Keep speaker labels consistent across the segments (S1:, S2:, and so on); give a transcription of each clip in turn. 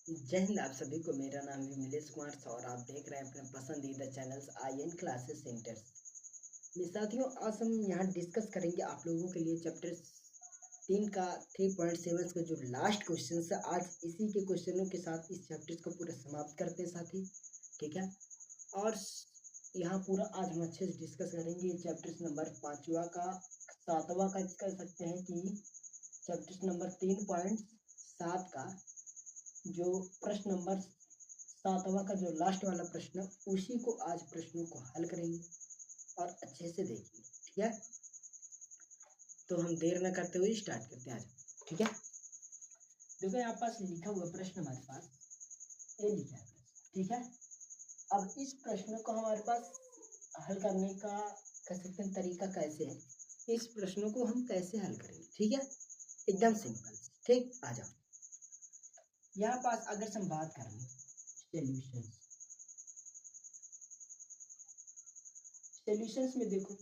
S1: जय हिंद। आप सभी को मेरा नाम है मिलेश कुमार और आप देख रहे हैं अपने पसंदीदा चैनल्स IN क्लासेस सेंटर्स में। साथियों, आज हम यहाँ डिस्कस करेंगे आप लोगों के लिए चैप्टर 3 का 3.7 का जो लास्ट क्वेश्चन है। आज इसी के क्वेश्चनों के साथ इस चैप्टर को पूरा समाप्त करते हैं साथी, ठीक है। और यहाँ पूरा आज हम अच्छे से डिस्कस करेंगे चैप्टर नंबर 5वां का 7वां का कह सकते हैं कि चैप्टर नंबर 3.7 का जो प्रश्न नंबर 7वां का जो लास्ट वाला प्रश्न उसी को आज प्रश्नों को हल करेंगे और अच्छे से देखेंगे, ठीक है। तो हम देर न करते हुए स्टार्ट करते हैं आज, ठीक है। देखो यहाँ पास लिखा हुआ प्रश्न हमारे पास ये लिखा है, ठीक है। अब इस प्रश्न को हमारे पास हल करने का कह सकते हैं तरीका कैसे है, इस प्रश्नों को हम कैसे हल करेंगे, ठीक है। एकदम सिंपल, ठीक। आ जाओ यहाँ पास अगर हम बात करें सॉल्यूशंस में देखो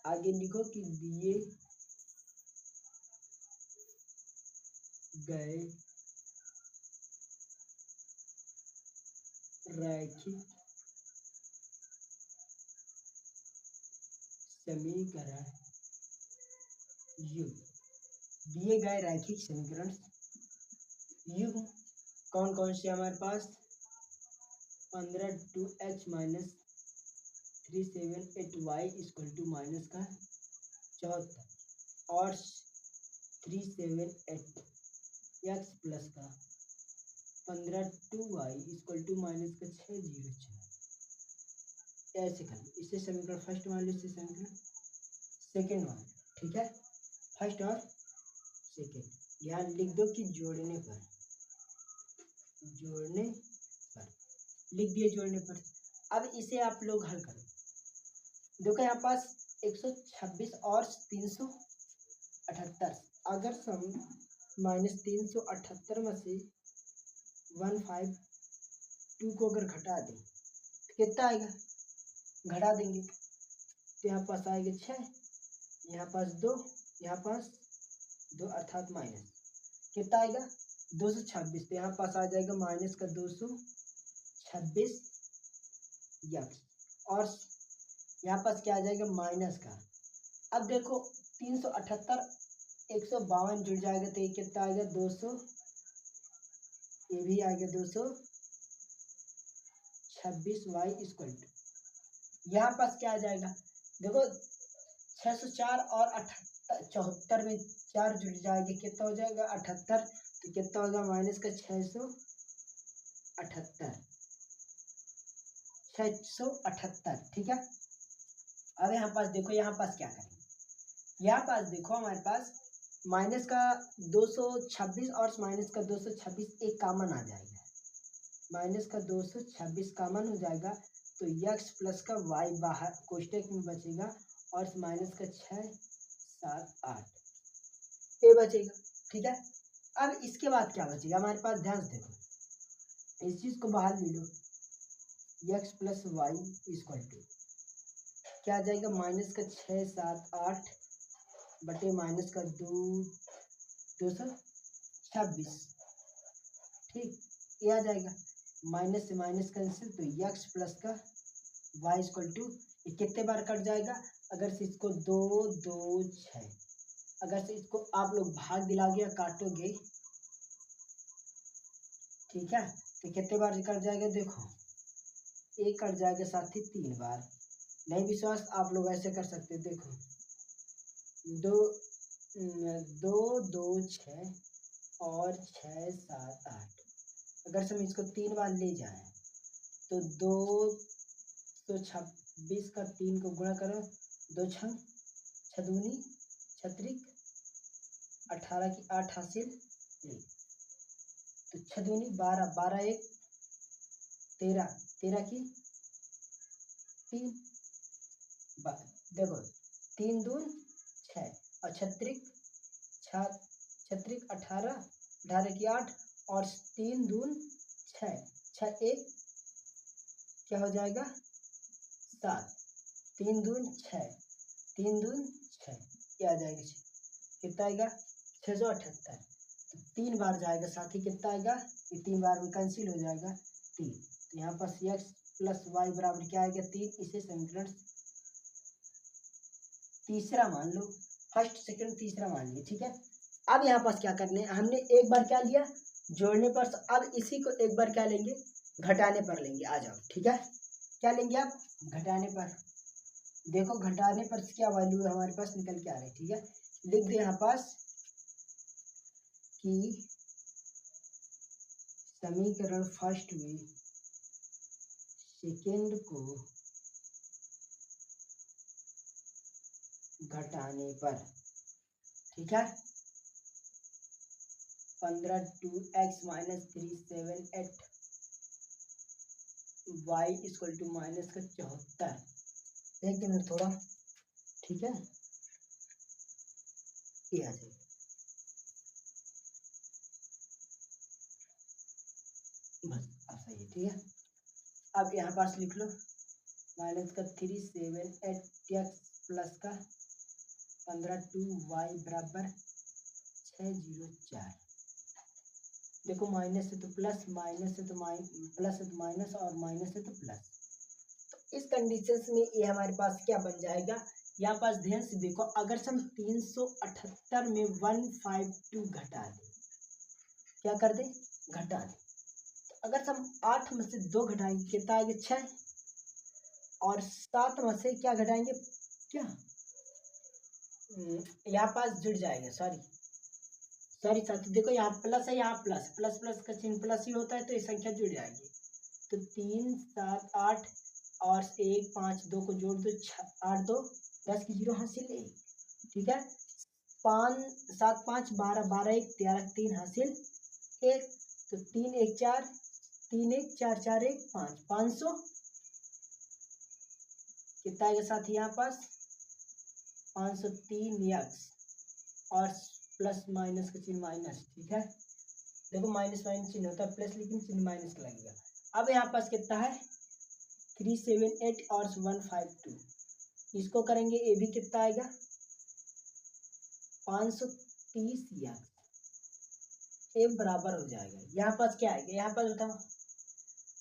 S1: आगे लिखो कि दिए गए रैखिक समीकरण युग, दिए गए रैखिक समीकरण युग कौन कौन से हमारे पास 15 2h minus 378y equal to minus का 74 और 378 x प्लस का 15 2y इक्वल टू माइनस का 606 ऐसे कर। इससे समीकरण फर्स्ट मान लो, इससे समीकरण सेकेंड मान, ठीक है। फर्स्ट और सेकेंड यहाँ लिख दो कि जोड़ने पर लिख दिए जोड़ने पर। अब इसे आप लोग हल करो। देखो यहाँ पास 126 और 378 अगर हम माइनस 378 में से 152 को अगर घटा दें तो कितना आएगा, घटा देंगे तो यहाँ पास आएगा 6, यहाँ पास 2, यहाँ पास 2 अर्थात माइनस कितना आएगा 226। तो यहाँ पास आ जाएगा माइनस का 226 यक्स और यहाँ पास क्या आ जाएगा माइनस का। अब देखो 378 152 जुड़ जाएगा तो ये कितना आएगा 200, ये भी आएगा 226y इक्वल टू यहाँ पास क्या आ जाएगा। देखो 604 और 74 में 4 जुड़ जाएगा कितना हो जाएगा 78, तो कितना होगा माइनस का 678, ठीक है। अब यहाँ पास देखो, यहाँ पास क्या करेंगे, यहाँ पास देखो हमारे पास माइनस का 226 और माइनस का 226 एक कामन आ जाएगा, माइनस का 226 कामन हो जाएगा तो x प्लस का y बाहर कोष्टक में बचेगा और माइनस का 6 7 8 ये बचेगा, ठीक है। अब इसके बाद क्या बचेगा हमारे पास, ध्यान से देखो इस चीज को बाहर ले लो, x plus y equal to क्या आ जाएगा माइनस का 6 7 8 बटे माइनस का 226, ठीक। ये आ जाएगा माइनस से माइनस कैंसिल तो x प्लस का y इक्वल टू ये कितने बार कट जाएगा, अगर से इसको 2 2 6 अगर से इसको आप लोग भाग दिलाओगे या काटोगे, ठीक है, तो कितने बार कट जाएगा, देखो एक कट जाएगा साथ ही 3 बार। नहीं विश्वास आप लोग ऐसे कर सकते, देखो 2 2 2 6 और 6 7 8 अगर से हम इसको 3 बार ले जाएं तो 226 का 3 को गुणा करो, 2 6 दूनी 6 18 की 8 हासिल तो 6 दूनी 12 12 1 13 13 की 3 देखो 3 दून 6 और 6 18 18 की 8 और 3 दून 6 6 1 क्या हो जाएगा 7 3 दून 6 3 दून 6 ये आ जाएगा 6 कितना आएगा 678। तो 3 बार जाएगा, साथ ही कितना आएगा, ये 3 बार में कैंसिल हो जाएगा 3। तो यहाँ पास x प्लस वाई बराबर क्या आएगा 3। इसे समीकरण तीसरा मान लो, फर्स्ट सेकंड तीसरा मान लिया, ठीक है। अब यहाँ पास क्या करने, हमने एक बार क्या लिया जोड़ने पर, अब इसी को एक बार क्या लेंगे घटाने पर लेंगे। आ जाओ, ठीक है, क्या लेंगे आप घटाने पर। देखो घटाने पर क्या वैल्यू हमारे पास निकल के आ रही है, ठीक है। लिख दे यहाँ पास कि समीकरण फर्स्ट में सेकेंड को घटाने पर, ठीक है, 15 2x minus 3 7 8 y equal to minus का 74। एक मिनट थोड़ा, ठीक है, ये आ जाएगा बस, अब सही है, ठीक है। अब यहाँ पास लिख लो माइनस का 3 7 8 x प्लस का 15 2 y बराबर 604। देखो माइनस है तो प्लस, माइनस है तो प्लस है तो माइनस, और माइनस है तो प्लस। तो इस कंडीशन में ये हमारे पास क्या बन जाएगा, यहाँ पास ध्यान से देखो, अगर हम 378 में 152 घटा दें, क्या कर दे घटा दे, तो अगर हम 8 में से 2 घटाएंगे कितना आएगा 6, और 7 में से क्या घटाएंगे, क्या यहाँ पास जुड़ जाएगा, सॉरी साथी, देखो यहाँ प्लस है, यहाँ प्लस, प्लस प्लस का चिन्ह प्लस ही होता है, तो ये संख्या जुड़ जाएगी। तो 3 7 8 और 1 5 2 को जोड़ दो, 8 2 10 की 0 हासिल 1, ठीक है। 5 7 5 12 12 1 13 3 हासिल 1, तो 3 1 4 3 1 4 4 1 5 500 कितना आएगा साथी, यहाँ पास 503 x और प्लस माइनस का चिन्ह माइनस, ठीक है। देखो माइनस माइनस चिन्ह होता है प्लस, लेकिन चिन्ह माइनस का लगेगा। अब यहाँ पास कितना है 378 और 152, इसको करेंगे, ये भी कितना आएगा 530 x, ये बराबर हो जाएगा। यहाँ पास क्या आएगा, यहाँ पास बताओ,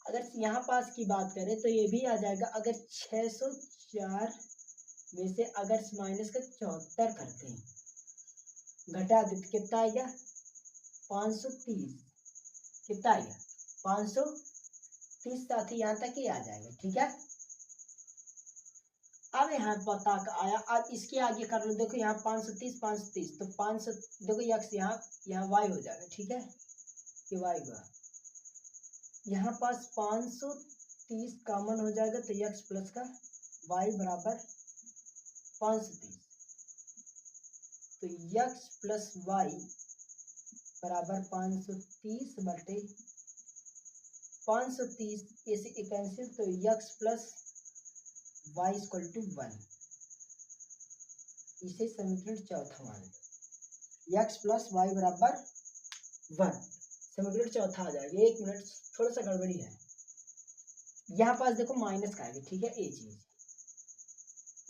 S1: अगर यहाँ पास की बात करें तो ये भी आ जाएगा, अगर 604 में से अगर माइनस का 74 करते हैं, घटा दे तो कितना आएगा 530, कितना आएगा 530 साथी, यहाँ तक ही आ जाएगा, ठीक है। अब यहाँ पता आया, अब इसके आगे कर लो, देखो यहाँ 530 तो 500, देखो यक्स यहाँ वाई हो जाएगा, ठीक है, ये वाई हुआ। यहाँ पास 530 कॉमन हो जाएगा, तो यक्स प्लस का वाई बराबर 530, तो यक्स प्लस वाई बराबर 530 बटे 530 ऐसे कैंसिल, तो x plus y equal to 1, इसे समीकरण चौथा मान लो, यक्स प्लस वाई बराबर 1, समीकरण चौथा आ जाएगा। एक मिनट, थोड़ा सा गड़बड़ी है, यहाँ पास देखो माइनस का आएगा, ठीक है,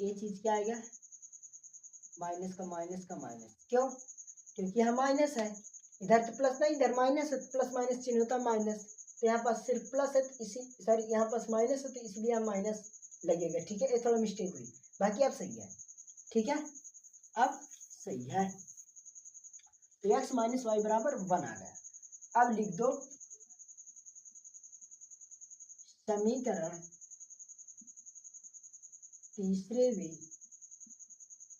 S1: ये चीज क्या आएगा माइनस का माइनस, क्यों, क्योंकि यहाँ माइनस है, इधर तो प्लस नहीं, इधर माइनस है, प्लस माइनस चिन्ह होता है माइनस, तो यहाँ पास सिर्फ प्लस है, तो इसी सॉरी यहाँ पास माइनस है, तो इसलिए यहाँ माइनस लगेगा, ठीक है। ये थोड़ा मिस्टेक हुई, बाकी अब सही है, ठीक है, अब सही है। तो एक्स माइनस वाई बराबर 1 आ गया। अब लिख दो समीकरण तीसरे में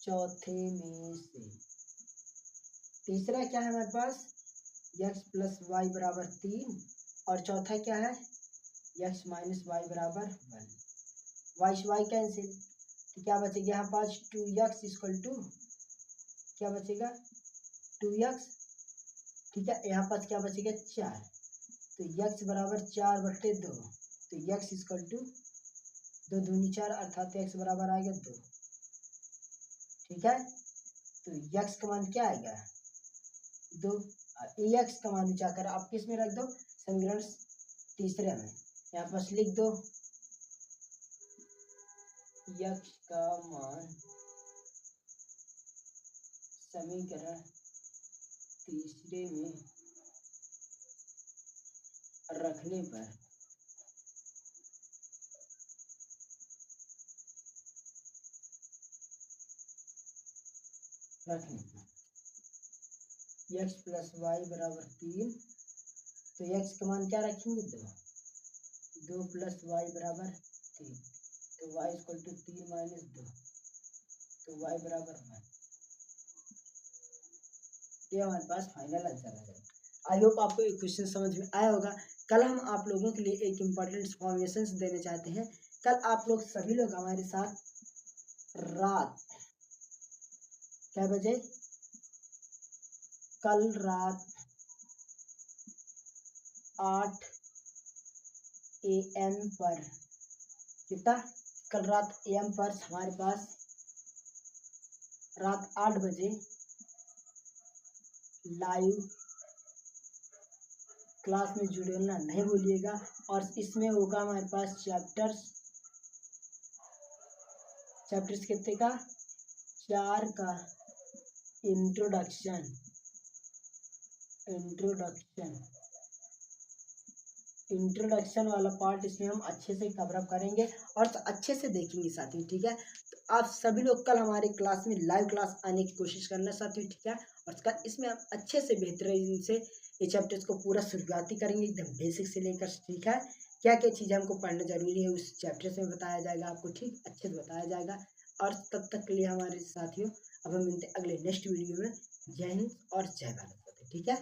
S1: चौथे में से, तीसरा क्या है हमारे पास एक्स प्लस वाई बराबर 3, और चौथा क्या है एक्स माइनस वाई बराबर 1, वाई वाई कैंसिल, तो क्या बचेगा यहाँ पास 2x इक्वल टू, क्या बचेगा 2x, ठीक है। यहाँ पास क्या बचेगा 4, तो x बराबर 4 बटे 2, तो x इक्वल टू 2 दूनी 4, अर्थात x बराबर आएगा 2, ठीक है। तो x का मान क्या आएगा 2, x का मान ऊंचा कर आप किस में रख दो समीकरण तीसरे में, यहाँ पास लिख दो x का मान समीकरण तीसरे में रखने पर x प्लस वाई बराबर 3, तो x का मान क्या रखेंगे 2 प्लस वाई बराबर 3, तो y इक्वल टू 3 माइनस 2, तो y बराबर 1। ये हमारे पास फाइनल आंसर आ जाएगा। आई होप आपको एक क्वेश्चन समझ में आया होगा। कल हम आप लोगों के लिए एक इम्पोर्टेंट इन्फॉर्मेशन देने चाहते हैं। कल आप लोग सभी लोग हमारे साथ रात क्या बजे, कल रात 8 AM पर, कितना, कल रात AM पर हमारे पास रात 8 बजे लाइव क्लास में जुड़ना नहीं भूलिएगा। और इसमें होगा हमारे पास चैप्टर्स कितने का, 4 का इंट्रोडक्शन वाला पार्ट इसमें हम अच्छे से कवर अप करेंगे और अच्छे से देखेंगे साथियों, ठीक है। तो आप सभी लोग कल हमारे क्लास में लाइव क्लास आने की कोशिश करना साथियों, ठीक है। और कल इसमें हम अच्छे से बेहतरीन से ये चैप्टर्स को पूरा शुरुआती करेंगे, एकदम बेसिक से लेकर, ठीक है। क्या क्या चीज़ें हमको पढ़ना जरूरी है उस चैप्टर्स में बताया जाएगा आपको, ठीक अच्छे से बताया जाएगा। और तब तक के लिए हमारे साथियों अब हम मिलते हैं अगले नेक्स्ट वीडियो में। जय हिंद और जय भारत, ठीक है।